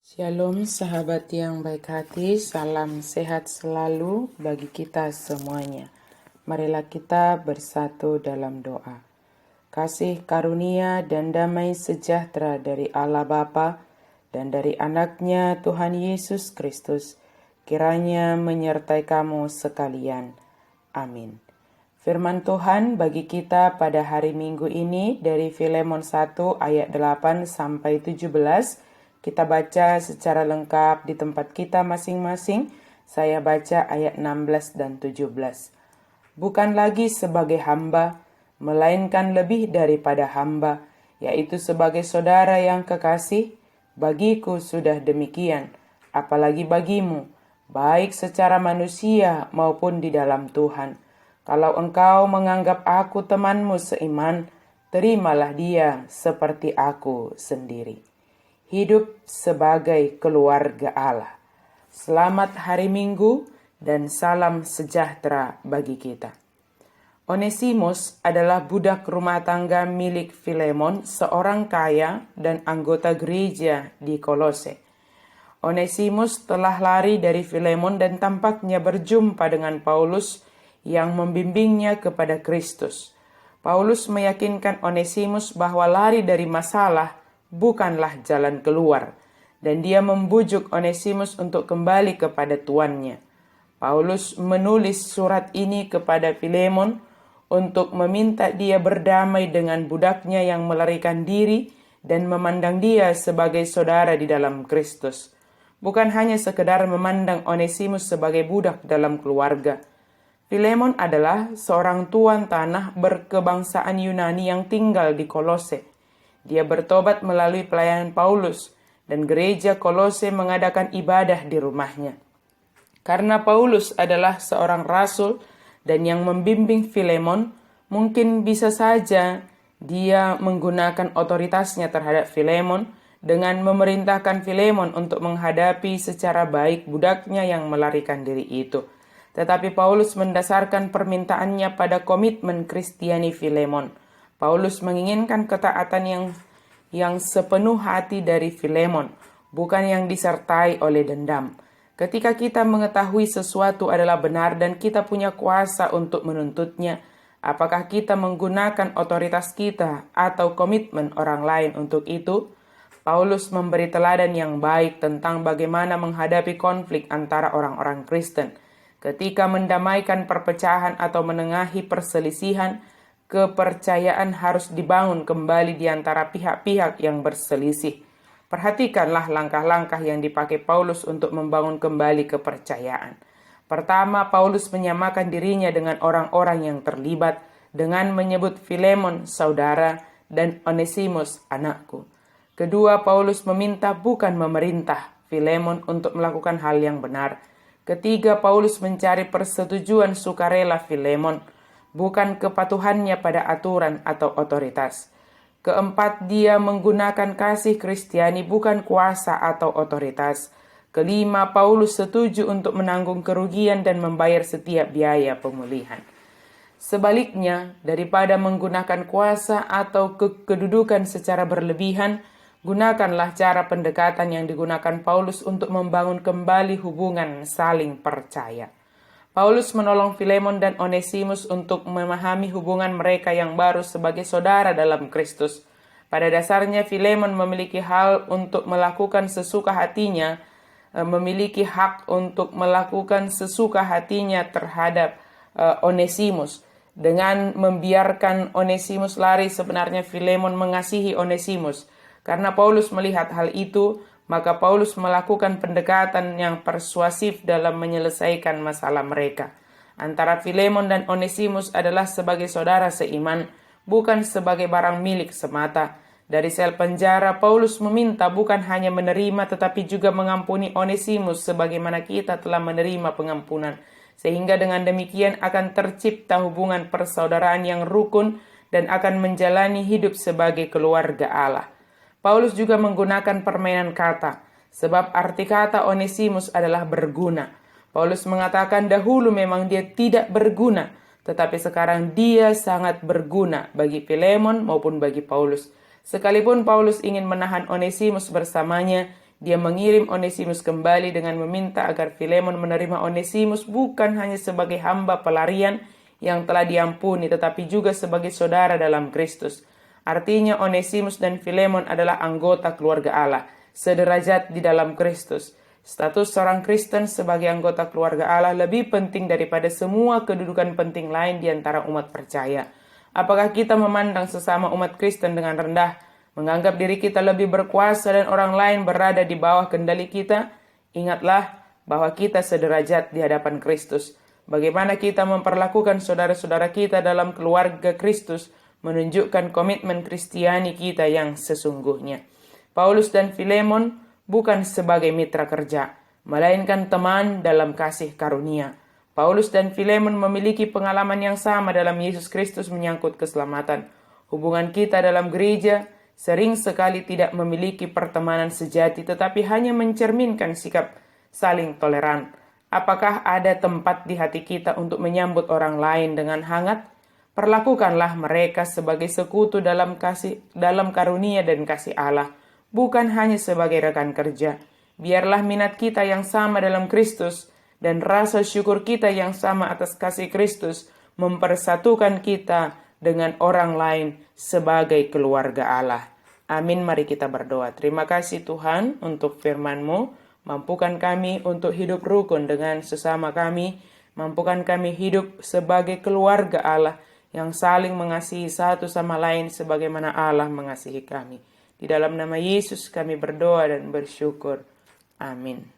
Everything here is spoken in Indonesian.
Shalom sahabat yang baik hati, salam sehat selalu bagi kita semuanya. Marilah kita bersatu dalam doa. Kasih karunia dan damai sejahtera dari Allah Bapa dan dari anaknya Tuhan Yesus Kristus kiranya menyertai kamu sekalian. Amin. Firman Tuhan bagi kita pada hari Minggu ini dari Filemon 1 ayat 8 sampai 17. Kita baca secara lengkap di tempat kita masing-masing. Saya baca ayat 16 dan 17. Bukan lagi sebagai hamba, melainkan lebih daripada hamba, yaitu sebagai saudara yang kekasih. Bagiku sudah demikian, apalagi bagimu, baik secara manusia maupun di dalam Tuhan. Kalau engkau menganggap aku temanmu seiman, terimalah dia seperti aku sendiri. Hidup sebagai keluarga Allah. Selamat hari Minggu dan salam sejahtera bagi kita. Onesimus adalah budak rumah tangga milik Filemon, seorang kaya dan anggota gereja di Kolose. Onesimus telah lari dari Filemon dan tampaknya berjumpa dengan Paulus yang membimbingnya kepada Kristus. Paulus meyakinkan Onesimus bahwa lari dari masalah bukanlah jalan keluar, dan dia membujuk Onesimus untuk kembali kepada tuannya. Paulus menulis surat ini kepada Filemon untuk meminta dia berdamai dengan budaknya yang melarikan diri dan memandang dia sebagai saudara di dalam Kristus. Bukan hanya sekedar memandang Onesimus sebagai budak dalam keluarga. Filemon adalah seorang tuan tanah berkebangsaan Yunani yang tinggal di Kolose. Dia bertobat melalui pelayanan Paulus dan gereja Kolose mengadakan ibadah di rumahnya. Karena Paulus adalah seorang rasul dan yang membimbing Filemon, mungkin bisa saja dia menggunakan otoritasnya terhadap Filemon dengan memerintahkan Filemon untuk menghadapi secara baik budaknya yang melarikan diri itu. Tetapi Paulus mendasarkan permintaannya pada komitmen Kristiani Filemon. Paulus menginginkan ketaatan yang sepenuh hati dari Filemon, bukan yang disertai oleh dendam. Ketika kita mengetahui sesuatu adalah benar dan kita punya kuasa untuk menuntutnya, apakah kita menggunakan otoritas kita atau komitmen orang lain untuk itu? Paulus memberi teladan yang baik tentang bagaimana menghadapi konflik antara orang-orang Kristen. Ketika mendamaikan perpecahan atau menengahi perselisihan, kepercayaan harus dibangun kembali di antara pihak-pihak yang berselisih. Perhatikanlah langkah-langkah yang dipakai Paulus untuk membangun kembali kepercayaan. Pertama, Paulus menyamakan dirinya dengan orang-orang yang terlibat dengan menyebut Filemon saudara dan Onesimus anakku. Kedua, Paulus meminta bukan memerintah Filemon untuk melakukan hal yang benar. Ketiga, Paulus mencari persetujuan sukarela Filemon, bukan kepatuhannya pada aturan atau otoritas. Keempat, dia menggunakan kasih Kristiani bukan kuasa atau otoritas. Kelima, Paulus setuju untuk menanggung kerugian dan membayar setiap biaya pemulihan. Sebaliknya, daripada menggunakan kuasa atau kedudukan secara berlebihan, gunakanlah cara pendekatan yang digunakan Paulus untuk membangun kembali hubungan saling percaya. Paulus menolong Filemon dan Onesimus untuk memahami hubungan mereka yang baru sebagai saudara dalam Kristus. Pada dasarnya Filemon memiliki hak untuk melakukan sesuka hatinya terhadap Onesimus. Dengan membiarkan Onesimus lari, sebenarnya Filemon mengasihi Onesimus. Karena Paulus melihat hal itu, maka Paulus melakukan pendekatan yang persuasif dalam menyelesaikan masalah mereka. Antara Filemon dan Onesimus adalah sebagai saudara seiman, bukan sebagai barang milik semata. Dari sel penjara, Paulus meminta bukan hanya menerima tetapi juga mengampuni Onesimus sebagaimana kita telah menerima pengampunan. Sehingga dengan demikian akan tercipta hubungan persaudaraan yang rukun dan akan menjalani hidup sebagai keluarga Allah. Paulus juga menggunakan permainan kata, sebab arti kata Onesimus adalah berguna. Paulus mengatakan dahulu memang dia tidak berguna, tetapi sekarang dia sangat berguna bagi Filemon maupun bagi Paulus. Sekalipun Paulus ingin menahan Onesimus bersamanya, Dia mengirim Onesimus kembali dengan meminta agar Filemon menerima Onesimus bukan hanya sebagai hamba pelarian yang telah diampuni, tetapi juga sebagai saudara dalam Kristus. Artinya Onesimus dan Filemon adalah anggota keluarga Allah, sederajat di dalam Kristus. Status seorang Kristen sebagai anggota keluarga Allah lebih penting daripada semua kedudukan penting lain di antara umat percaya. Apakah kita memandang sesama umat Kristen dengan rendah, menganggap diri kita lebih berkuasa dan orang lain berada di bawah kendali kita? Ingatlah bahwa kita sederajat di hadapan Kristus. Bagaimana kita memperlakukan saudara-saudara kita dalam keluarga Kristus menunjukkan komitmen Kristiani kita yang sesungguhnya. Paulus dan Filemon bukan sebagai mitra kerja, melainkan teman dalam kasih karunia. Paulus dan Filemon memiliki pengalaman yang sama dalam Yesus Kristus menyangkut keselamatan. Hubungan kita dalam gereja sering sekali tidak memiliki pertemanan sejati, tetapi hanya mencerminkan sikap saling toleran. Apakah ada tempat di hati kita untuk menyambut orang lain dengan hangat? Perlakukanlah mereka sebagai sekutu dalam karunia dan kasih Allah, bukan hanya sebagai rekan kerja. Biarlah minat kita yang sama dalam Kristus dan rasa syukur kita yang sama atas kasih Kristus mempersatukan kita dengan orang lain sebagai keluarga Allah. Amin. Mari kita berdoa. Terima kasih Tuhan untuk firman-Mu. Mampukan kami untuk hidup rukun dengan sesama kami. Mampukan kami hidup sebagai keluarga Allah yang saling mengasihi satu sama lain sebagaimana Allah mengasihi kami. Di dalam nama Yesus kami berdoa dan bersyukur. Amin.